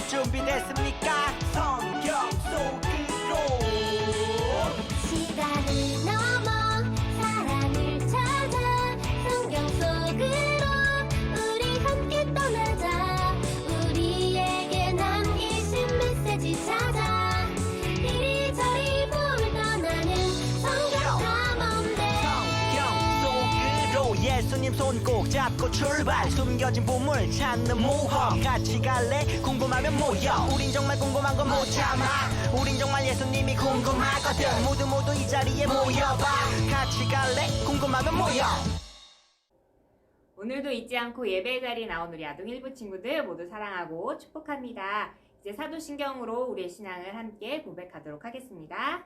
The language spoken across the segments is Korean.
준비됐습니까? 성경 속으로 시간을 넘어 사랑을 찾아 성경 속으로 우리 함께 떠나자. 우리에게 남기신 메시지 찾아 이리저리 훑어나는 성경 탐험대. 성경 속으로 예수님 손 꼭 잡고 출발. 숨겨진 보물 찾는 모험. 같이 갈래? 궁금하면 모여. 우린 정말 궁금한 건 못 참아. 우린 정말 예수님이 궁금하거든. 모두 이 자리에 모여봐. 같이 갈래? 궁금하면 모여. 오늘도 잊지 않고 예배의 자리에 나온 우리 아동 일부 친구들 모두 사랑하고 축복합니다. 이제 사도신경으로 우리의 신앙을 함께 고백하도록 하겠습니다.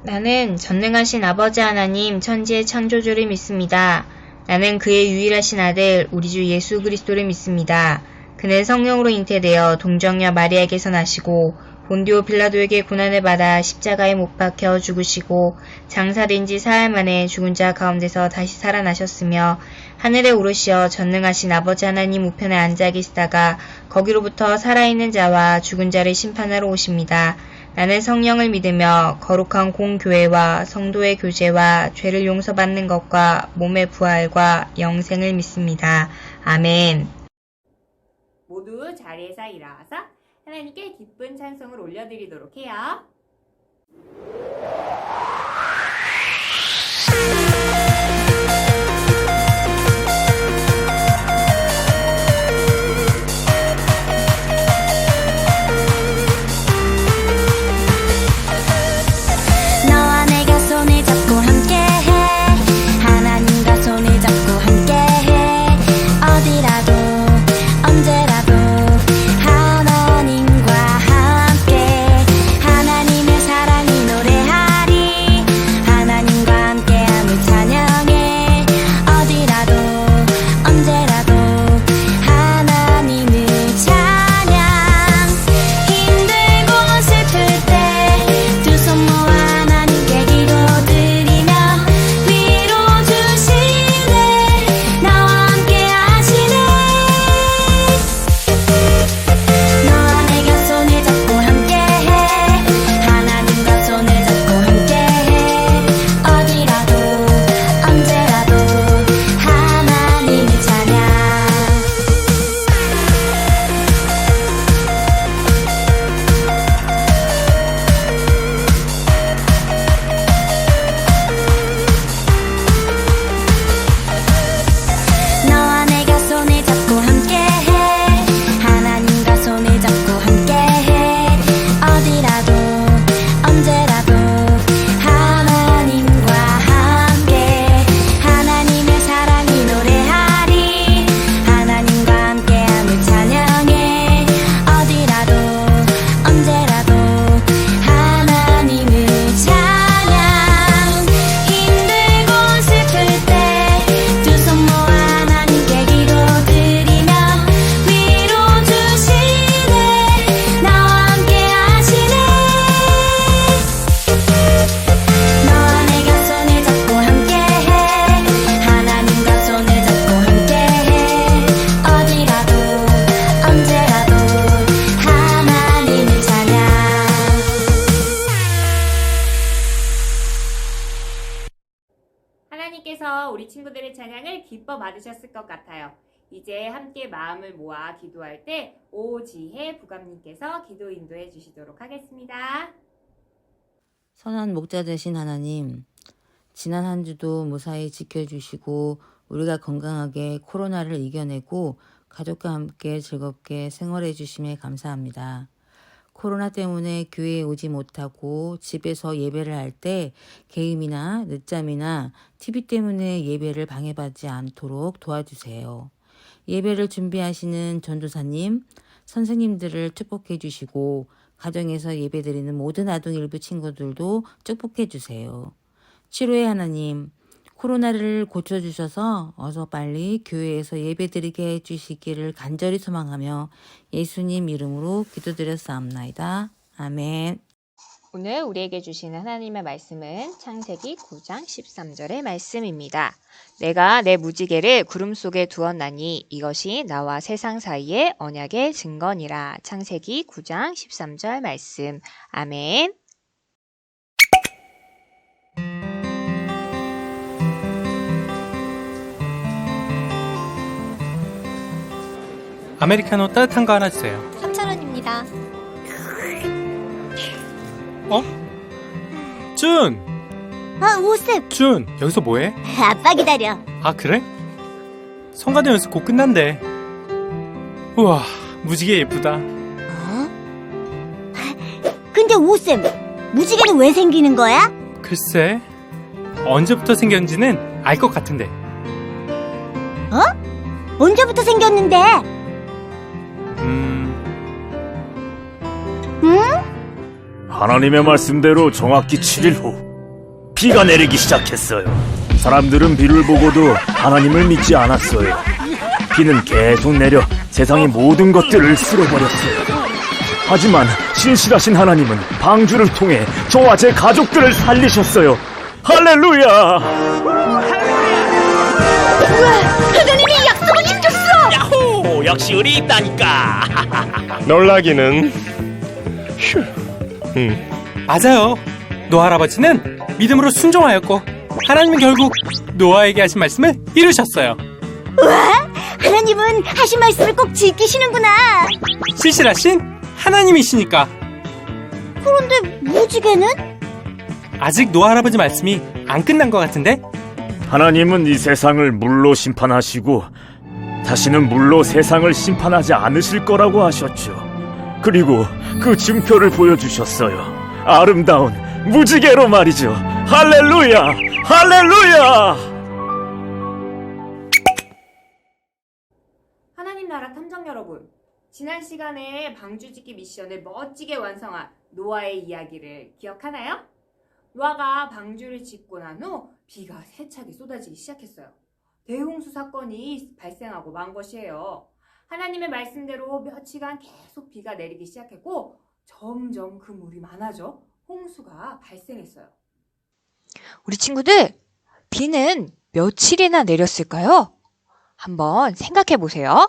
나는 전능하신 아버지 하나님 천지의 창조주를 믿습니다. 나는 그의 유일하신 아들 우리 주 예수 그리스도를 믿습니다. 그는 성령으로 잉태되어 동정녀 마리아에게서 나시고 본디오 빌라도에게 고난을 받아 십자가에 못 박혀 죽으시고 장사된 지 사흘 만에 죽은 자 가운데서 다시 살아나셨으며 하늘에 오르시어 전능하신 아버지 하나님 우편에 앉아 계시다가 거기로부터 살아있는 자와 죽은 자를 심판하러 오십니다. 나는 성령을 믿으며 거룩한 공교회와 성도의 교제와 죄를 용서받는 것과 몸의 부활과 영생을 믿습니다. 아멘. 모두 자리에서 일어나서 하나님께 기쁜 찬송을 올려드리도록 해요. 너와 내가 손을 잡고 함께해. 하나님과 손을 잡고 함께해. 어디라도 언제라도 하나님과 함께. 하나님의 사랑이 노래하리. 하나님과 함께함을 찬양해. 어디라도 언제라도 하나님을 찬양. 힘들고 슬플 때 두 손 모아 하나님께 기도드리며 위로 주시네. 나와 함께 하시네. 너와 내가 손을 잡고 함께해. 하나님과 손을 잡고 함께해. 어디라도 언제라도 하나님을 찬양. 너와 내가 손을 잡고 함께해. 하나님과 손을 잡고 함께해. 어디라도 언제라도 하나님과 함께. 하나님의 사랑이 노래하리. 하나님과 함께함을 찬양해. 어디라도 언제라도 하나님을 찬양. 힘들고 슬플 때 두 손 모아 하나님께 기도드리며 위로 주시네. 나와 함께 하시네. 너와 내가 손을 잡고 함께해. 하나님과 손을 잡고 함께해. 어디라도 언제라도 하나님을 찬양. 하나님께서 우리 친구들의 찬양을 기뻐 받으셨을 것 같아요. 이제 함께 마음을 모아 기도할 때 오지혜 부감님께서 기도 인도해 주시도록 하겠습니다. 선한 목자 되신 하나님, 지난 한 주도 무사히 지켜주시고 우리가 건강하게 코로나를 이겨내고 가족과 함께 즐겁게 생활해 주심에 감사합니다. 코로나 때문에 교회에 오지 못하고 집에서 예배를 할 때 게임이나 늦잠이나 TV 때문에 예배를 방해받지 않도록 도와주세요. 예배를 준비하시는 전도사님, 선생님들을 축복해 주시고 가정에서 예배드리는 모든 아동 일부 친구들도 축복해 주세요. 치료의 하나님, 코로나를 고쳐주셔서 어서 빨리 교회에서 예배드리게 해주시기를 간절히 소망하며 예수님 이름으로 기도드렸사옵나이다. 아멘. 오늘 우리에게 주시는 하나님의 말씀은 창세기 9장 13절의 말씀입니다. 내가 내 무지개를 구름 속에 두었나니 이것이 나와 세상 사이의 언약의 증거니라. 창세기 9장 13절 말씀. 아멘. 아메리카노 따뜻한 거 하나 주세요. 3,000원입니다. 어? 준! 오셉! 준! 여기서 뭐해? 아빠 기다려. 아 그래? 성가대 연습 곧 끝난대. 우와 무지개 예쁘다. 근데 오셉, 무지개는 왜 생기는 거야? 글쎄 언제부터 생겼는지는 알 것 같은데. 언제부터 생겼는데? 하나님의 말씀대로 정확히 7일 후 비가 내리기 시작했어요. 사람들은 비를 보고도 하나님을 믿지 않았어요. 비는 계속 내려 세상의 모든 것들을 쓸어버렸어요. 하지만 신실하신 하나님은 방주를 통해 저와 제 가족들을 살리셨어요. 할렐루야! 하나님이 약속을 지켰어! 야호! 역시 우리 있다니까! 놀라기는 휴. 맞아요. 노아 할아버지는 믿음으로 순종하였고 하나님은 결국 노아에게 하신 말씀을 이루셨어요. 와, 하나님은 하신 말씀을 꼭 지키시는구나. 신실하신 하나님이시니까. 그런데 무지개는? 아직 노아 할아버지 말씀이 안 끝난 것 같은데? 하나님은 이 세상을 물로 심판하시고 다시는 물로 세상을 심판하지 않으실 거라고 하셨죠. 그리고 그 증표를 보여주셨어요. 아름다운 무지개로 말이죠. 할렐루야! 할렐루야! 하나님 나라 탐정 여러분, 지난 시간에 방주짓기 미션을 멋지게 완성한 노아의 이야기를 기억하나요? 노아가 방주를 짓고 난 후 비가 세차게 쏟아지기 시작했어요. 대홍수 사건이 발생하고 만 것이에요. 하나님의 말씀대로 며칠간 계속 비가 내리기 시작했고 점점 그 물이 많아져 홍수가 발생했어요. 우리 친구들, 비는 며칠이나 내렸을까요? 한번 생각해 보세요.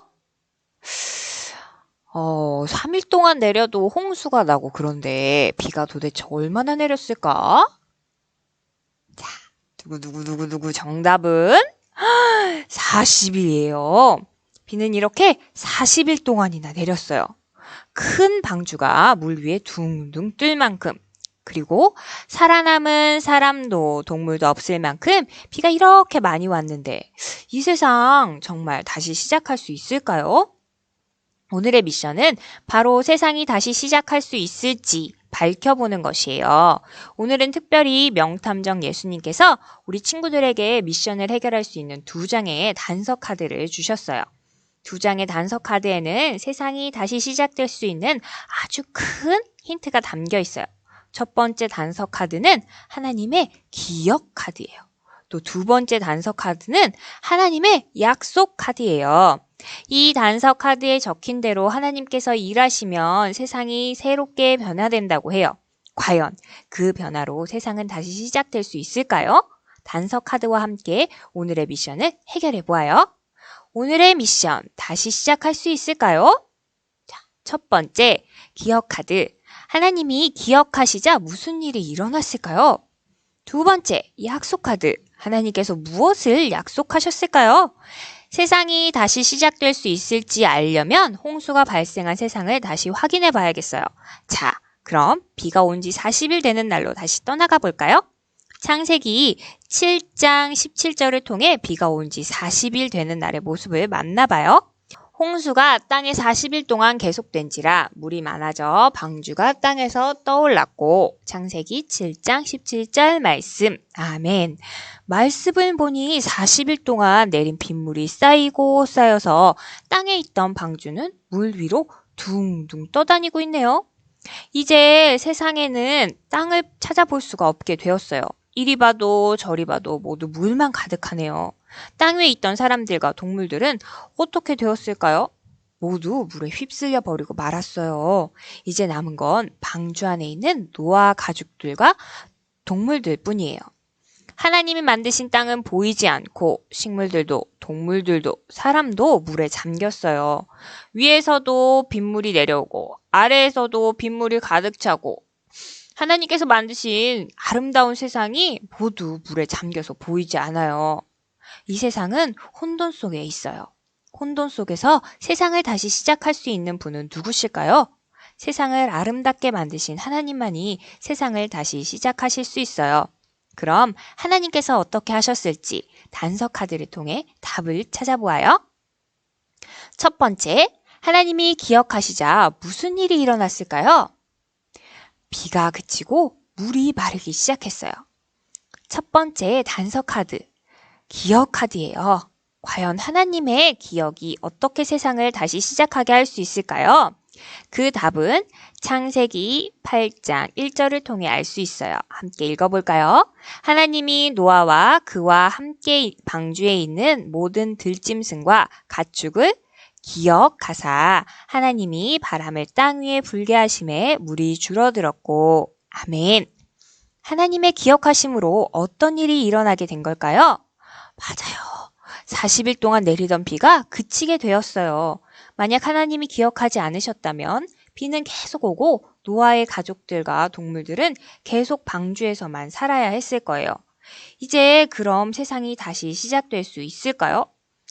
3일 동안 내려도 홍수가 나고 그런데 비가 도대체 얼마나 내렸을까? 자, 누구 정답은 40일이에요. 비는 이렇게 40일 동안이나 내렸어요. 큰 방주가 물 위에 둥둥 뜰 만큼, 그리고 살아남은 사람도 동물도 없을 만큼 비가 이렇게 많이 왔는데 이 세상 정말 다시 시작할 수 있을까요? 오늘의 미션은 바로 세상이 다시 시작할 수 있을지 밝혀보는 것이에요. 오늘은 특별히 명탐정 예수님께서 우리 친구들에게 미션을 해결할 수 있는 2장의 단서 카드를 주셨어요. 2장의 단서 카드에는 세상이 다시 시작될 수 있는 아주 큰 힌트가 담겨 있어요. 첫 번째 단서 카드는 하나님의 기억 카드예요. 또 2번째 단서 카드는 하나님의 약속 카드예요. 이 단서 카드에 적힌 대로 하나님께서 일하시면 세상이 새롭게 변화된다고 해요. 과연 그 변화로 세상은 다시 시작될 수 있을까요? 단서 카드와 함께 오늘의 미션을 해결해 보아요. 오늘의 미션, 다시 시작할 수 있을까요? 자, 첫 번째, 기억 카드. 하나님이 기억하시자 무슨 일이 일어났을까요? 2번째, 약속 카드. 하나님께서 무엇을 약속하셨을까요? 세상이 다시 시작될 수 있을지 알려면 홍수가 발생한 세상을 다시 확인해 봐야겠어요. 자, 그럼 비가 온 지 40일 되는 날로 다시 떠나가 볼까요? 창세기 7장 17절을 통해 비가 온 지 40일 되는 날의 모습을 만나봐요. 홍수가 땅에 40일 동안 계속된지라 물이 많아져 방주가 땅에서 떠올랐고 창세기 7장 17절 말씀. 아멘. 말씀을 보니 40일 동안 내린 빗물이 쌓이고 쌓여서 땅에 있던 방주는 물 위로 둥둥 떠다니고 있네요. 이제 세상에는 땅을 찾아볼 수가 없게 되었어요. 이리 봐도 저리 봐도 모두 물만 가득하네요. 땅 위에 있던 사람들과 동물들은 어떻게 되었을까요? 모두 물에 휩쓸려 버리고 말았어요. 이제 남은 건 방주 안에 있는 노아 가족들과 동물들 뿐이에요. 하나님이 만드신 땅은 보이지 않고 식물들도 동물들도 사람도 물에 잠겼어요. 위에서도 빗물이 내려오고 아래에서도 빗물이 가득 차고 하나님께서 만드신 아름다운 세상이 모두 물에 잠겨서 보이지 않아요. 이 세상은 혼돈 속에 있어요. 혼돈 속에서 세상을 다시 시작할 수 있는 분은 누구실까요? 세상을 아름답게 만드신 하나님만이 세상을 다시 시작하실 수 있어요. 그럼 하나님께서 어떻게 하셨을지 단서 카드를 통해 답을 찾아보아요. 첫 번째, 하나님이 기억하시자 무슨 일이 일어났을까요? 비가 그치고 물이 마르기 시작했어요. 첫 번째 단서 카드, 기억 카드예요. 과연 하나님의 기억이 어떻게 세상을 다시 시작하게 할 수 있을까요? 그 답은 창세기 8장 1절을 통해 알 수 있어요. 함께 읽어볼까요? 하나님이 노아와 그와 함께 방주에 있는 모든 들짐승과 가축을 기억하사 하나님이 바람을 땅 위에 불게 하심에 물이 줄어들었고 아멘. 하나님의 기억하심으로 어떤 일이 일어나게 된 걸까요? 맞아요. 40일 동안 내리던 비가 그치게 되었어요. 만약 하나님이 기억하지 않으셨다면 비는 계속 오고 노아의 가족들과 동물들은 계속 방주에서만 살아야 했을 거예요. 이제 그럼 세상이 다시 시작될 수 있을까요?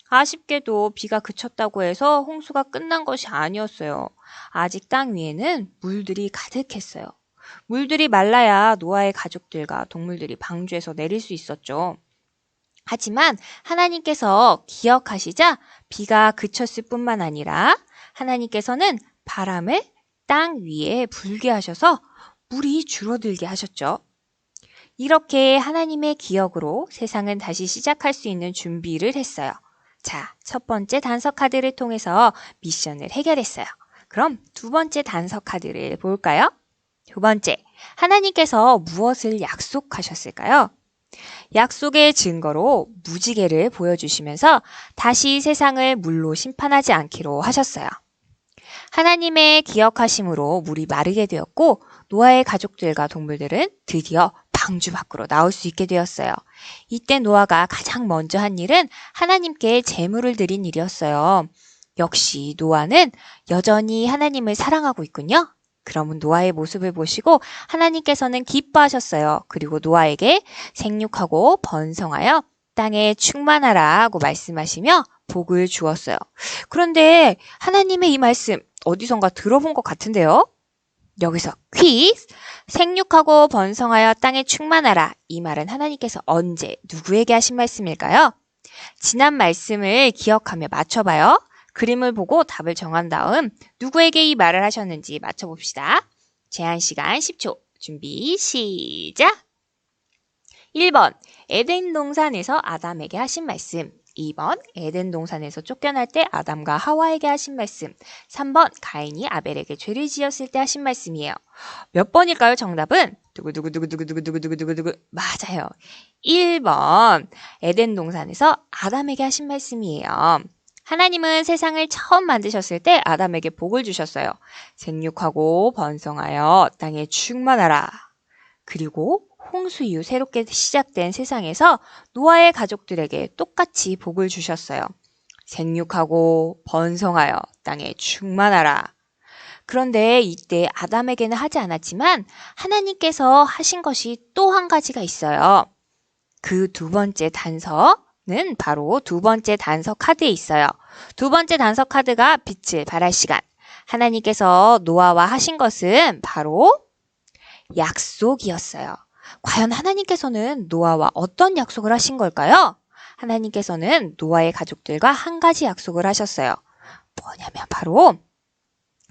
아쉽게도 비가 그쳤다고 해서 홍수가 끝난 것이 아니었어요. 아직 땅 위에는 물들이 가득했어요. 물들이 말라야 노아의 가족들과 동물들이 방주에서 내릴 수 있었죠. 하지만 하나님께서 기억하시자 비가 그쳤을 뿐만 아니라 하나님께서는 바람을 땅 위에 불게 하셔서 물이 줄어들게 하셨죠. 이렇게 하나님의 기억으로 세상은 다시 시작할 수 있는 준비를 했어요. 자, 첫 번째 단서 카드를 통해서 미션을 해결했어요. 그럼 두 번째 단서 카드를 볼까요? 두 번째, 하나님께서 무엇을 약속하셨을까요? 약속의 증거로 무지개를 보여주시면서 다시 세상을 물로 심판하지 않기로 하셨어요. 하나님의 기억하심으로 물이 마르게 되었고 노아의 가족들과 동물들은 드디어 방주 밖으로 나올 수 있게 되었어요. 이때 노아가 가장 먼저 한 일은 하나님께 제물을 드린 일이었어요. 역시 노아는 여전히 하나님을 사랑하고 있군요. 그러면 노아의 모습을 보시고 하나님께서는 기뻐하셨어요. 그리고 노아에게 생육하고 번성하여 땅에 충만하라고 말씀하시며 복을 주었어요. 그런데 하나님의 이 말씀 어디선가 들어본 것 같은데요? 여기서 퀴즈! 생육하고 번성하여 땅에 충만하라. 이 말은 하나님께서 언제 누구에게 하신 말씀일까요? 지난 말씀을 기억하며 맞춰봐요. 그림을 보고 답을 정한 다음 누구에게 이 말을 하셨는지 맞춰봅시다. 제한 시간 10초. 준비 시작! 1번 에덴 동산에서 아담에게 하신 말씀. 2번 에덴 동산에서 쫓겨날 때 아담과 하와에게 하신 말씀. 3번 가인이 아벨에게 죄를 지었을 때 하신 말씀이에요. 몇 번일까요? 정답은 두구두구두구두구두구두구두구두구 맞아요. 1번 에덴 동산에서 아담에게 하신 말씀이에요. 하나님은 세상을 처음 만드셨을 때 아담에게 복을 주셨어요. 생육하고 번성하여 땅에 충만하라. 그리고 홍수 이후 새롭게 시작된 세상에서 노아의 가족들에게 똑같이 복을 주셨어요. 생육하고 번성하여 땅에 충만하라. 그런데 이때 아담에게는 하지 않았지만 하나님께서 하신 것이 또 한 가지가 있어요. 그 두 번째 단서는 바로 두 번째 단서 카드에 있어요. 두 번째 단서 카드가 빛을 발할 시간. 하나님께서 노아와 하신 것은 바로 약속이었어요. 과연 하나님께서는 노아와 어떤 약속을 하신 걸까요? 하나님께서는 노아의 가족들과 한 가지 약속을 하셨어요. 뭐냐면 바로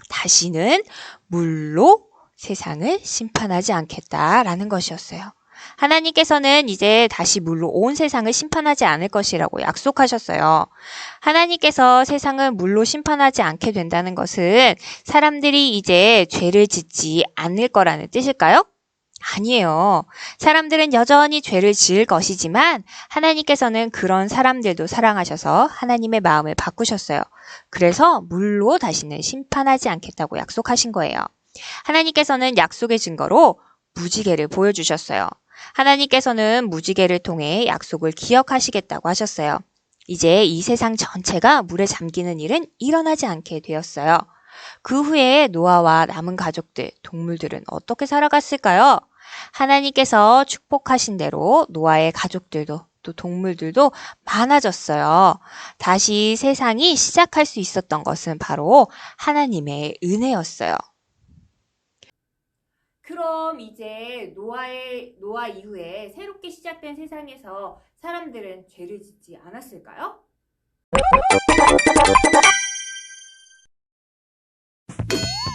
다시는 물로 세상을 심판하지 않겠다라는 것이었어요. 하나님께서는 이제 다시 물로 온 세상을 심판하지 않을 것이라고 약속하셨어요. 하나님께서 세상을 물로 심판하지 않게 된다는 것은 사람들이 이제 죄를 짓지 않을 거라는 뜻일까요? 아니에요. 사람들은 여전히 죄를 지을 것이지만 하나님께서는 그런 사람들도 사랑하셔서 하나님의 마음을 바꾸셨어요. 그래서 물로 다시는 심판하지 않겠다고 약속하신 거예요. 하나님께서는 약속의 증거로 무지개를 보여주셨어요. 하나님께서는 무지개를 통해 약속을 기억하시겠다고 하셨어요. 이제 이 세상 전체가 물에 잠기는 일은 일어나지 않게 되었어요. 그 후에 노아와 남은 가족들, 동물들은 어떻게 살아갔을까요? 하나님께서 축복하신 대로 노아의 가족들도 또 동물들도 많아졌어요. 다시 세상이 시작할 수 있었던 것은 바로 하나님의 은혜였어요. 그럼 이제 노아 이후에 새롭게 시작된 세상에서 사람들은 죄를 짓지 않았을까요?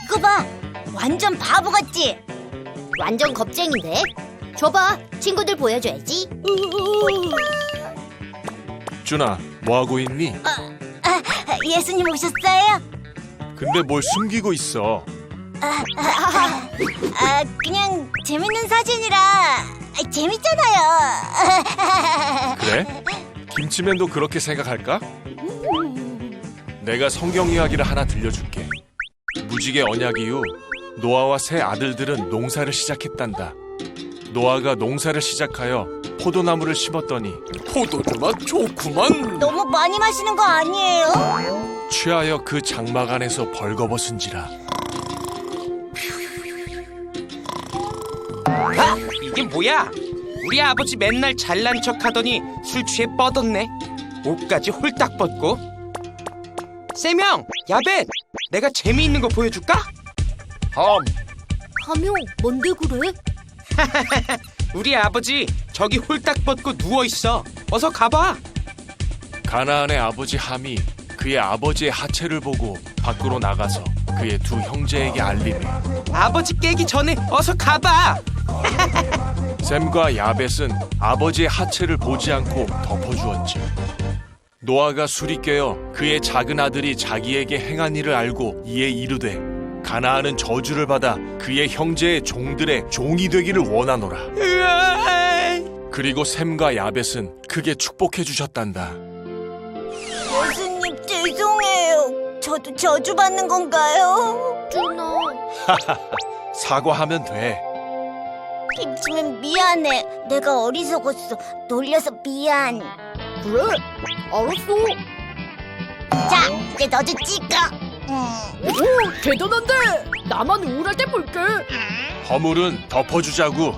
이거 봐, 완전 바보 같지? 완전 겁쟁인데? 줘봐, 친구들 보여줘야지. 준아, 뭐하고 있니? 예수님 오셨어요? 근데 뭘 숨기고 있어? 그냥 재밌는 사진이라 재밌잖아요. 그래? 김치맨도 그렇게 생각할까? 내가 성경 이야기를 하나 들려줄게. 무지개 언약 이후 노아와 세 아들들은 농사를 시작했단다. 노아가 농사를 시작하여 포도나무를 심었더니 포도주맛 좋구만. 너무 많이 마시는 거 아니에요? 취하여 그 장막 안에서 벌거벗은지라. 아, 이게 뭐야? 우리 아버지 맨날 잘난 척하더니 술 취해 뻗었네. 옷까지 홀딱 벗고. 세명, 야벳, 내가 재미있는 거 보여줄까? 하명, 뭔데 그래? 우리 아버지 저기 홀딱 벗고 누워있어. 어서 가봐. 가나안의 아버지 함이 그의 아버지의 하체를 보고 밖으로 나가서 그의 두 형제에게 알리매 아버지 깨기 전에 어서 가봐. 셈과 야벳은 아버지의 하체를 보지 않고 덮어주었지. 노아가 술이 깨어 그의 작은 아들이 자기에게 행한 일을 알고 이에 이르되 가나안은 저주를 받아 그의 형제의 종들의 종이 되기를 원하노라. 그리고 셈과 야벳은 크게 축복해 주셨단다. 예수님 죄송해요. 저도 저주받는 건가요? 준호. 사과하면 돼. 김치맨 미안해. 내가 어리석었어. 놀려서 미안. 그래? 알았어. 자, 이제 너도 찍어. 오, 대단한데! 나만 우울할 때 볼게. 허물은 덮어주자고.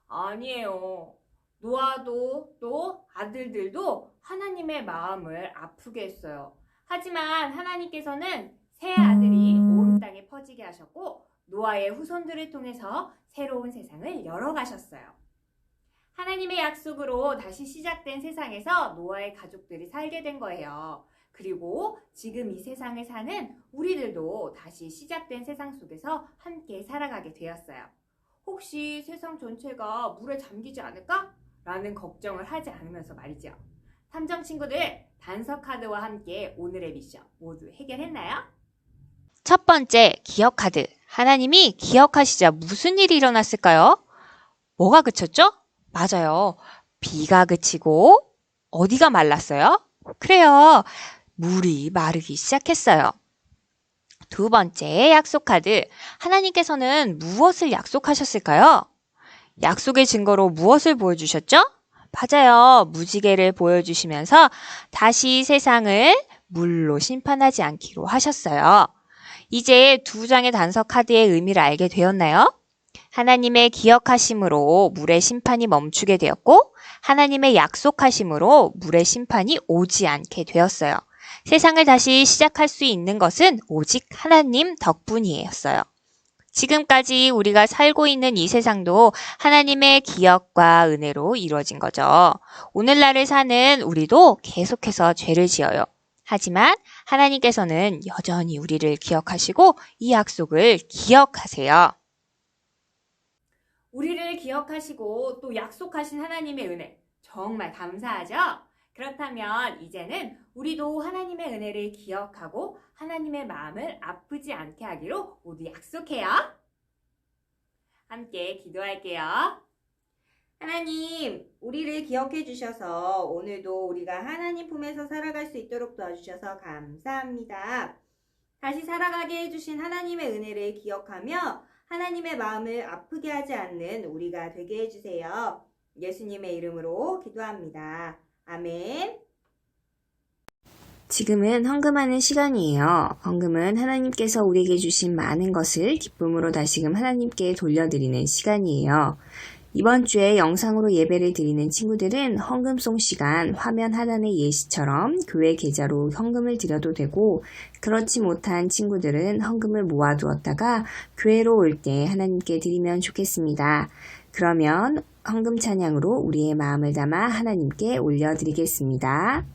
아니에요. 노아도 또 아들들도 하나님의 마음을 아프게 했어요. 하지만 하나님께서는 세 아들이 온 땅에 퍼지게 하셨고 노아의 후손들을 통해서 새로운 세상을 열어가셨어요. 하나님의 약속으로 다시 시작된 세상에서 노아의 가족들이 살게 된 거예요. 그리고 지금 이 세상을 사는 우리들도 다시 시작된 세상 속에서 함께 살아가게 되었어요. 혹시 세상 전체가 물에 잠기지 않을까? 라는 걱정을 하지 않으면서 말이죠. 탐정 친구들, 단서 카드와 함께 오늘의 미션 모두 해결했나요? 첫 번째, 기억 카드. 하나님이 기억하시자 무슨 일이 일어났을까요? 뭐가 그쳤죠? 맞아요. 비가 그치고 어디가 말랐어요? 그래요. 물이 마르기 시작했어요. 두 번째, 약속 카드. 하나님께서는 무엇을 약속하셨을까요? 약속의 증거로 무엇을 보여주셨죠? 맞아요. 무지개를 보여주시면서 다시 세상을 물로 심판하지 않기로 하셨어요. 이제 두 장의 단서 카드의 의미를 알게 되었나요? 하나님의 기억하심으로 물의 심판이 멈추게 되었고 하나님의 약속하심으로 물의 심판이 오지 않게 되었어요. 세상을 다시 시작할 수 있는 것은 오직 하나님 덕분이었어요. 지금까지 우리가 살고 있는 이 세상도 하나님의 기억과 은혜로 이루어진 거죠. 오늘날을 사는 우리도 계속해서 죄를 지어요. 하지만 하나님께서는 여전히 우리를 기억하시고 이 약속을 기억하세요. 우리를 기억하시고 또 약속하신 하나님의 은혜 정말 감사하죠? 그렇다면 이제는 우리도 하나님의 은혜를 기억하고 하나님의 마음을 아프지 않게 하기로 모두 약속해요. 함께 기도할게요. 하나님, 우리를 기억해 주셔서 오늘도 우리가 하나님 품에서 살아갈 수 있도록 도와주셔서 감사합니다. 다시 살아가게 해주신 하나님의 은혜를 기억하며 하나님의 마음을 아프게 하지 않는 우리가 되게 해주세요. 예수님의 이름으로 기도합니다. 아멘. 지금은 헌금하는 시간이에요. 헌금은 하나님께서 우리에게 주신 많은 것을 기쁨으로 다시금 하나님께 돌려드리는 시간이에요. 이번 주에 영상으로 예배를 드리는 친구들은 헌금송 시간 화면 하단의 예시처럼 교회 계좌로 헌금을 드려도 되고, 그렇지 못한 친구들은 헌금을 모아두었다가 교회로 올 때 하나님께 드리면 좋겠습니다. 그러면 헌금 찬양으로 우리의 마음을 담아 하나님께 올려드리겠습니다.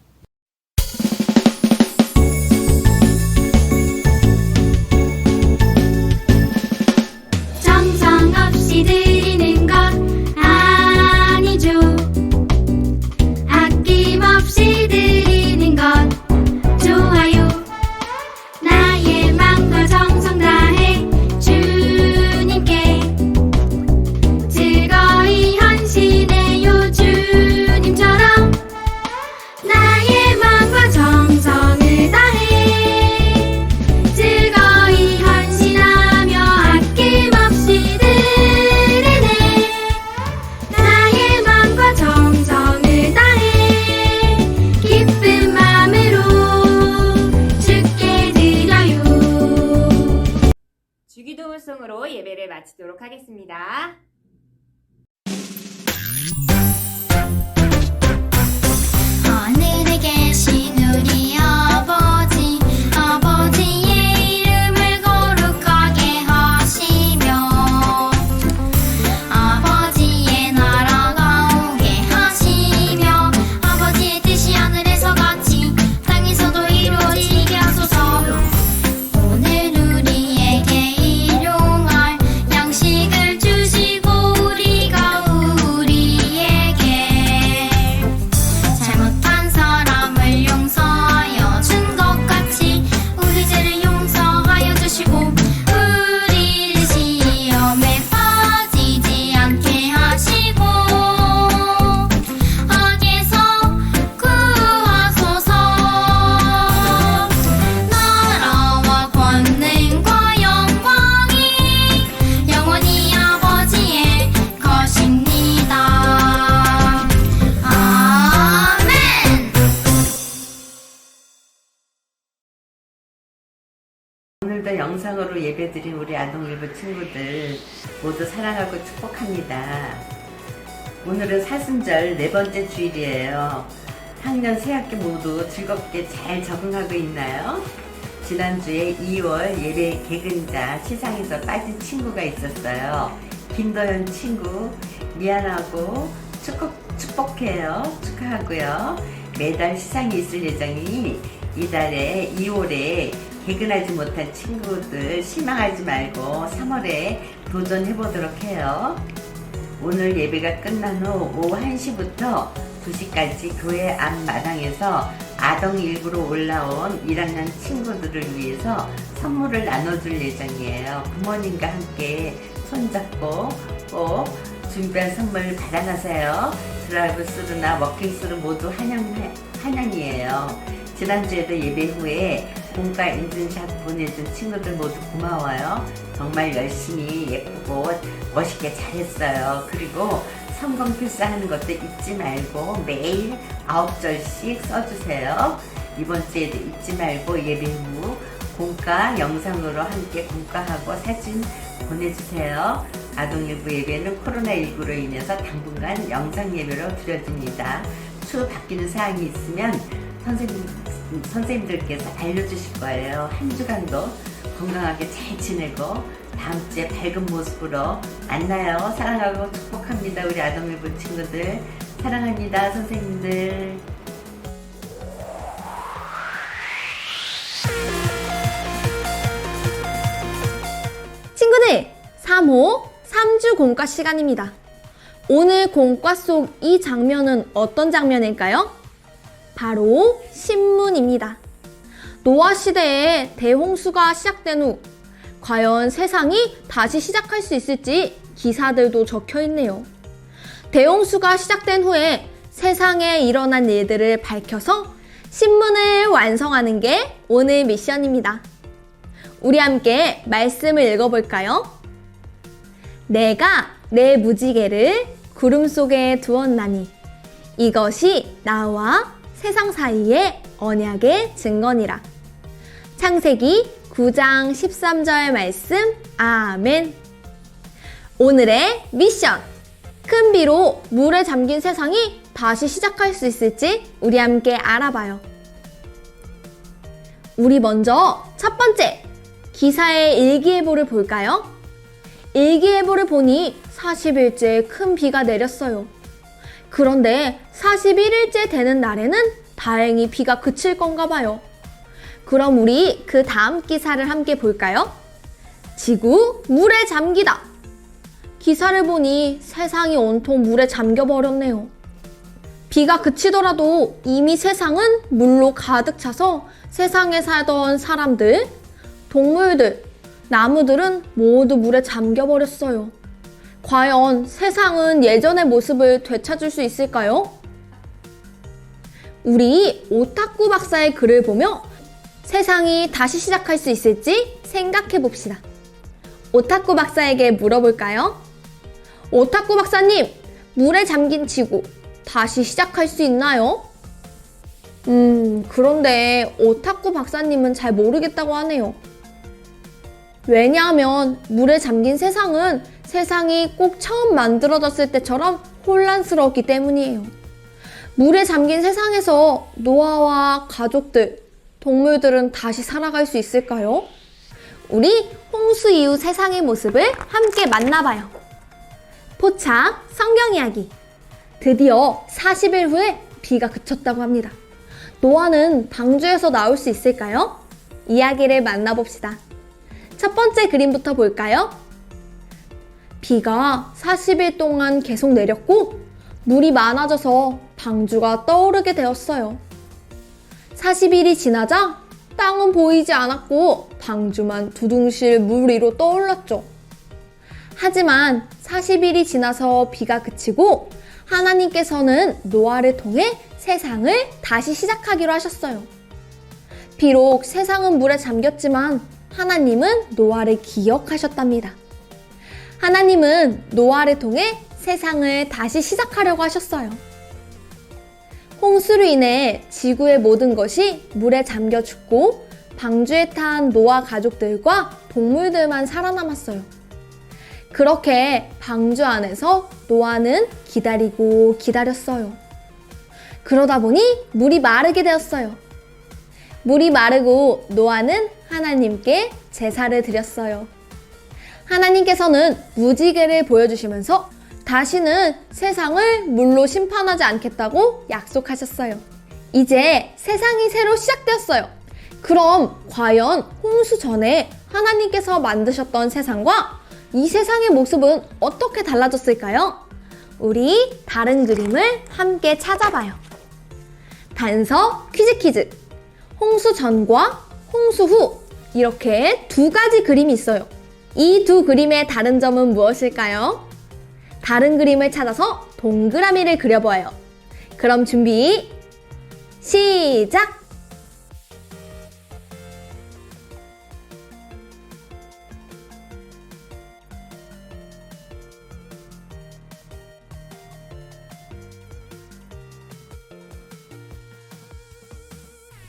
정성없이 드리는 것 아니죠. 아낌없이 드리는 것 좋아요. 나의 마음과 정성 다해 주님께 즐거이 헌신해요. 주님처럼 나의 마음과 정성을 다해 즐거이 헌신하며 아낌없이 드리네. 나의 마음과 정성을 다해 기쁜 마음으로 주께 드려요. 주기도문송으로 예배를 마치도록 하겠습니다. 하늘에 계신 우리 아버지, 아버지의 이름을 거룩하게 하시며 아버지의 나라가 오게 하시며 아버지의 뜻이 하늘에서 같이 땅에서도 이루어지게 하소서. 오늘 우리에게 일용할 양식을 주시고 우리가 우리에게 잘못한 사람을 용서하여 준 것 같이 우리 죄를 용서하여 주시고 우리를 시험에 빠지지 않게 하시고 악에서 구하소서. 나라와 권능과 영광이 영원히 아버지의 것입니다. 아멘. 오늘도 영상으로 예배드린 우리 아동일부 친구들 모두 사랑하고 축복합니다. 오늘은 사순절 4번째 주일이에요. 학년 새학기 모두 즐겁게 잘 적응하고 있나요? 지난주에 2월 예배 개근자 시상에서 빠진 친구가 있었어요. 김도현 친구 미안하고 축복해요. 축하하고요. 매달 시상이 있을 예정이니 이달에 2월에 개근하지 못한 친구들 실망하지 말고 3월에 도전해보도록 해요. 오늘 예배가 끝난 후 오후 1시부터 2시까지 교회 앞마당에서 아동일부로 올라온 1학년 친구들을 위해서 선물을 나눠줄 예정이에요. 부모님과 함께 손잡고 꼭 준비한 선물 받아가세요. 드라이브스루나 워킹스루 모두 환영이에요. 지난주에도 예배 후에 공과 인증샷 보내준 친구들 모두 고마워요. 정말 열심히 예쁘고 멋있게 잘했어요. 그리고 성경 필사하는 것도 잊지 말고 매일 9절씩 써주세요. 이번 주에도 잊지 말고 예배 후 공과 영상으로 함께 공과하고 사진 보내주세요. 아동일부 예배는 코로나19로 인해서 당분간 영상 예배로 드려집니다. 추후 바뀌는 사항이 있으면 선생님들께서 알려주실 거예요. 한 주간도 건강하게 잘 지내고 다음 주에 밝은 모습으로 만나요. 사랑하고 축복합니다. 우리 아동일부 친구들 사랑합니다. 선생님들. 친구들, 3호 3주 공과 시간입니다. 오늘 공과 속 이 장면은 어떤 장면일까요? 바로 신문입니다. 노아 시대에 대홍수가 시작된 후 과연 세상이 다시 시작할 수 있을지 기사들도 적혀 있네요. 대홍수가 시작된 후에 세상에 일어난 일들을 밝혀서 신문을 완성하는 게 오늘 미션입니다. 우리 함께 말씀을 읽어볼까요? 내가 내 무지개를 구름 속에 두었나니 이것이 나와 세상 사이의 언약의 증거니라. 창세기 9장 13절 말씀. 아멘. 오늘의 미션. 큰 비로 물에 잠긴 세상이 다시 시작할 수 있을지 우리 함께 알아봐요. 우리 먼저 첫 번째, 기사의 일기예보를 볼까요? 일기예보를 보니 40일째 큰 비가 내렸어요. 그런데 41일째 되는 날에는 다행히 비가 그칠 건가 봐요. 그럼 우리 그 다음 기사를 함께 볼까요? 지구 물에 잠기다. 기사를 보니 세상이 온통 물에 잠겨버렸네요. 비가 그치더라도 이미 세상은 물로 가득 차서 세상에 살던 사람들, 동물들, 나무들은 모두 물에 잠겨버렸어요. 과연 세상은 예전의 모습을 되찾을 수 있을까요? 우리 오타쿠 박사의 글을 보며 세상이 다시 시작할 수 있을지 생각해 봅시다. 오타쿠 박사에게 물어볼까요? 오타쿠 박사님, 물에 잠긴 지구 다시 시작할 수 있나요? 그런데 오타쿠 박사님은 잘 모르겠다고 하네요. 왜냐하면 물에 잠긴 세상은 세상이 꼭 처음 만들어졌을 때처럼 혼란스럽기 때문이에요. 물에 잠긴 세상에서 노아와 가족들, 동물들은 다시 살아갈 수 있을까요? 우리 홍수 이후 세상의 모습을 함께 만나봐요. 포착 성경 이야기. 드디어 40일 후에 비가 그쳤다고 합니다. 노아는 방주에서 나올 수 있을까요? 이야기를 만나봅시다. 첫 번째 그림부터 볼까요? 비가 40일 동안 계속 내렸고 물이 많아져서 방주가 떠오르게 되었어요. 40일이 지나자 땅은 보이지 않았고 방주만 두둥실 물 위로 떠올랐죠. 하지만 40일이 지나서 비가 그치고 하나님께서는 노아를 통해 세상을 다시 시작하기로 하셨어요. 비록 세상은 물에 잠겼지만 하나님은 노아를 기억하셨답니다. 하나님은 노아를 통해 세상을 다시 시작하려고 하셨어요. 홍수로 인해 지구의 모든 것이 물에 잠겨 죽고 방주에 탄 노아 가족들과 동물들만 살아남았어요. 그렇게 방주 안에서 노아는 기다리고 기다렸어요. 그러다 보니 물이 마르게 되었어요. 물이 마르고 노아는 하나님께 제사를 드렸어요. 하나님께서는 무지개를 보여주시면서 다시는 세상을 물로 심판하지 않겠다고 약속하셨어요. 이제 세상이 새로 시작되었어요. 그럼 과연 홍수 전에 하나님께서 만드셨던 세상과 이 세상의 모습은 어떻게 달라졌을까요? 우리 다른 그림을 함께 찾아봐요. 단서 퀴즈. 홍수 전과 홍수 후 이렇게 두 가지 그림이 있어요. 이 두 그림의 다른 점은 무엇일까요? 다른 그림을 찾아서 동그라미를 그려보아요. 그럼 준비, 시작!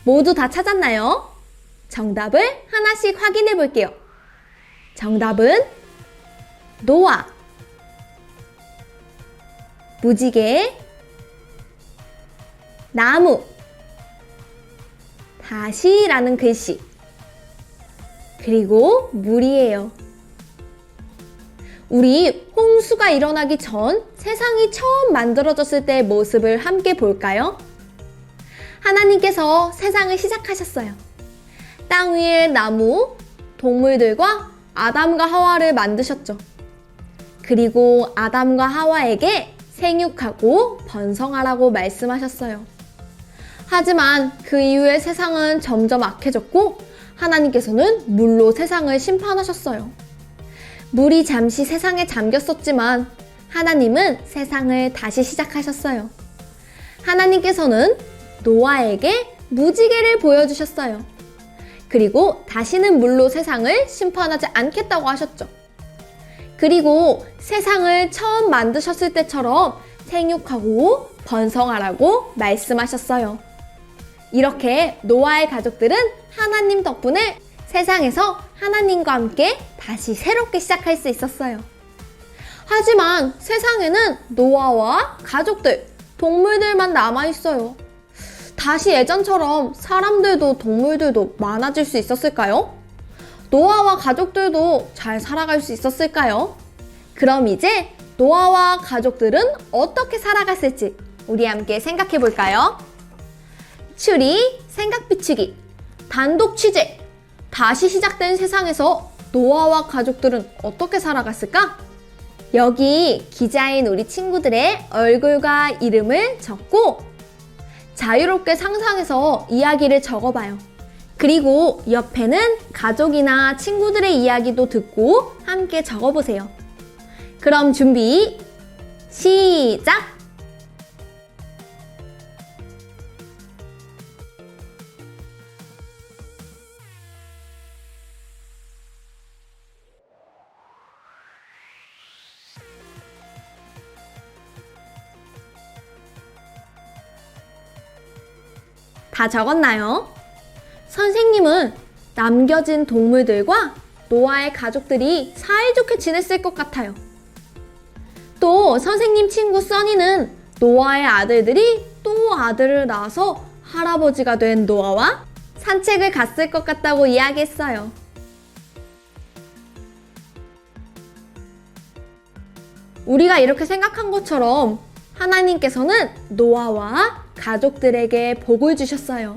모두 다 찾았나요? 정답을 하나씩 확인해 볼게요. 정답은 노아, 무지개, 나무, 다시라는 글씨, 그리고 물이에요. 우리 홍수가 일어나기 전 세상이 처음 만들어졌을 때의 모습을 함께 볼까요? 하나님께서 세상을 시작하셨어요. 땅 위에 나무, 동물들과 아담과 하와를 만드셨죠. 그리고 아담과 하와에게 생육하고 번성하라고 말씀하셨어요. 하지만 그 이후에 세상은 점점 악해졌고 하나님께서는 물로 세상을 심판하셨어요. 물이 잠시 세상에 잠겼었지만 하나님은 세상을 다시 시작하셨어요. 하나님께서는 노아에게 무지개를 보여주셨어요. 그리고 다시는 물로 세상을 심판하지 않겠다고 하셨죠. 그리고 세상을 처음 만드셨을 때처럼 생육하고 번성하라고 말씀하셨어요. 이렇게 노아의 가족들은 하나님 덕분에 세상에서 하나님과 함께 다시 새롭게 시작할 수 있었어요. 하지만 세상에는 노아와 가족들, 동물들만 남아있어요. 다시 예전처럼 사람들도 동물들도 많아질 수 있었을까요? 노아와 가족들도 잘 살아갈 수 있었을까요? 그럼 이제 노아와 가족들은 어떻게 살아갔을지 우리 함께 생각해 볼까요? 추리, 생각 비추기, 단독 취재. 다시 시작된 세상에서 노아와 가족들은 어떻게 살아갔을까? 여기 기자인 우리 친구들의 얼굴과 이름을 적고 자유롭게 상상해서 이야기를 적어봐요. 그리고 옆에는 가족이나 친구들의 이야기도 듣고 함께 적어보세요. 그럼 준비, 시작! 다 적었나요? 선생님은 남겨진 동물들과 노아의 가족들이 사이좋게 지냈을 것 같아요. 또 선생님 친구 써니는 노아의 아들들이 또 아들을 낳아서 할아버지가 된 노아와 산책을 갔을 것 같다고 이야기했어요. 우리가 이렇게 생각한 것처럼 하나님께서는 노아와 가족들에게 복을 주셨어요.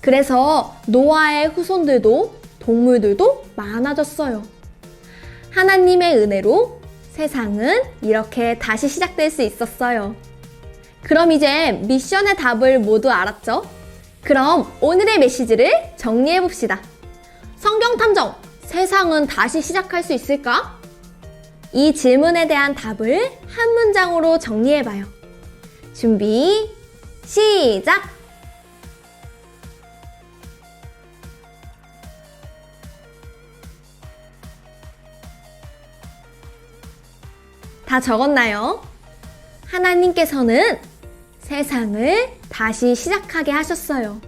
그래서 노아의 후손들도 동물들도 많아졌어요. 하나님의 은혜로 세상은 이렇게 다시 시작될 수 있었어요. 그럼 이제 미션의 답을 모두 알았죠? 그럼 오늘의 메시지를 정리해 봅시다. 성경 탐정, 세상은 다시 시작할 수 있을까? 이 질문에 대한 답을 한 문장으로 정리해 봐요. 준비, 시작! 다 적었나요? 하나님께서는 세상을 다시 시작하게 하셨어요.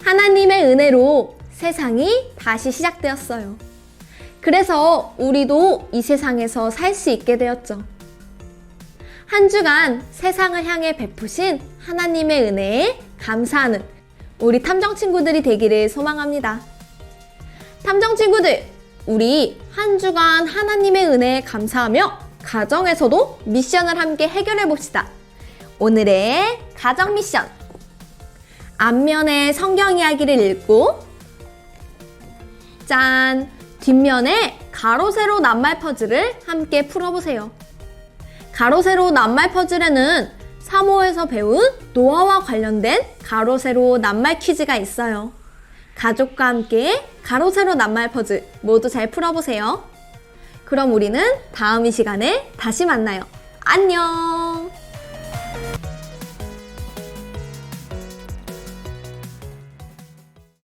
하나님의 은혜로 세상이 다시 시작되었어요. 그래서 우리도 이 세상에서 살 수 있게 되었죠. 한 주간 세상을 향해 베푸신 하나님의 은혜에 감사하는 우리 탐정 친구들이 되기를 소망합니다. 탐정 친구들, 우리 한 주간 하나님의 은혜에 감사하며 가정에서도 미션을 함께 해결해 봅시다. 오늘의 가정 미션. 앞면에 성경 이야기를 읽고 짠! 뒷면에 가로 세로 낱말 퍼즐을 함께 풀어보세요. 가로 세로 낱말 퍼즐에는 3호에서 배운 노아와 관련된 가로 세로 낱말 퀴즈가 있어요. 가족과 함께 가로 세로 낱말 퍼즐 모두 잘 풀어보세요. 그럼 우리는 다음 이 시간에 다시 만나요. 안녕!